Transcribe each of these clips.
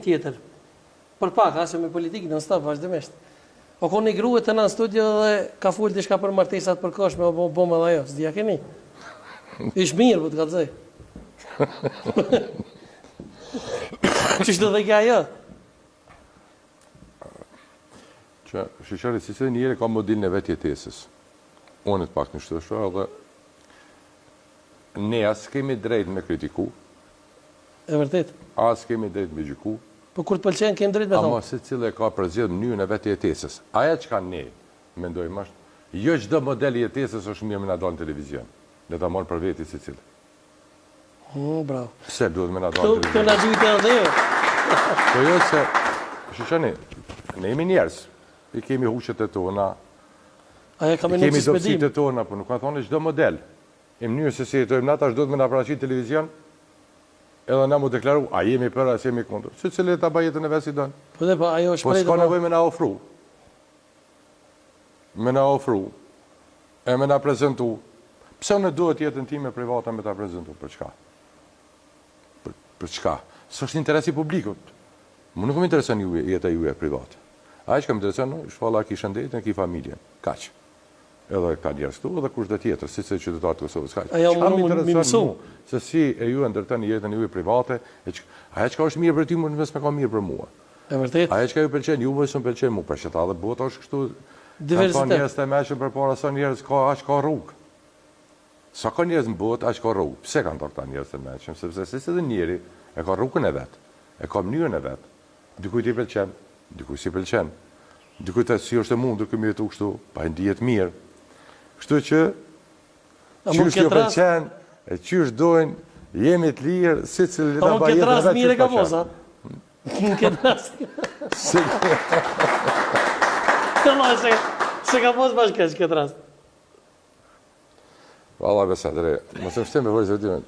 tjetër. Për pak, asë me politikë në staf vazhdimisht. O ko një grue të në studio dhe ka full diçka për martesat për kosh me bomë dhe ajo, s'dija keni. Ish mirë, po të kalëzaj. Qështë dhe kja ajo? Që shqyqari, si se njëri ka modelin e vetë jetesës. Unë të pak në shtësha, dhe ne asë kemi drejt me kritiku. E vërtet? Asë kemi drejt me gjyku. Po kur të pëlqen, kemi drejt me thonë. Ama se cilë e ka përzjedh mënyrën e vetë jetesës. Aja që ka ne, mendojmë ashtë, jo çdo model jetesës është mirë me na dalë në televizion. Le ta marë për veti si cilë. Bravo. Se duhet me na dalë në televizion. Këto na dujtë edhe jo. Po jo se, shqyqani, ne jemi njerës. I kemi huqet e tona, Aja ka me i në kemi që dopsit spedim. e tona, po nuk ka thonë çdo model. E mënyrë se si jetojmë nata, është duhet me na paraqit televizion, edhe na mu deklaru, a jemi për, a jemi kundër. Se cilë ta bëj jetën e vetë si donë. Po dhe pa, ajo është Po prejtë. s'ka nevojë me na ofru. Me na ofru. E me na prezentu. Pse në duhet jetën time private me ta prezentu? Për çka? Për çka? S'është interesi publikut. Mu nuk më intereson jeta juaj private. Ajo që më intereson, shpalla ki shëndetin, ki familjen. Kaq. Edhe ka njerëz këtu, edhe kush do tjetër, si se qytetarët e Kosovës. Kaq. Ajo Çka më intereson mësu. mua, se si e ju e ndërtoni jetën juaj private, ajo që është mirë për ty, mund të ka mirë për mua. E vërtet? Ajo që ju pëlqen, ju më pëlqen mua, për që ta dhe bota është kështu. Diversitet. Ka njerëz të mëshëm përpara sa njerëz ka rrugë. Sa ka njerëz në botë, aq ka rrugë. Pse kanë këta njerëz të mëshëm? Sepse si edhe njëri e ka rrugën e vet, e ka mënyrën e vet. Dikujt i pëlqen, dikujt si pëlqen. Dikujt si është e mundur këmi jetu kështu, pa e ndihet mirë. Kështu që qysh ju pëlqen, e qysh dojnë, jemi të lirë, si cilë Po këtë rast mire ka posa. Këtë rast. Se ka pos bashkë keq këtë rast. Valla besadre, mos më shtem me folë se vetëm.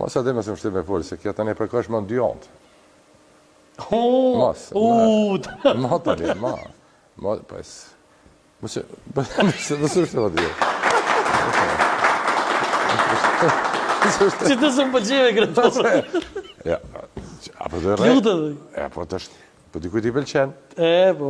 Mos atë mos më shtem me folë se kjo tani përkosh më ndyont. Mos. Ma tani, ma. Ma pas. Mos është vëdi. Si të së më pëlqeve kërëtore. Ja, apo dhe rre. Lutë dhe. Ja, po të është, po dikujt i pëlqen. Po.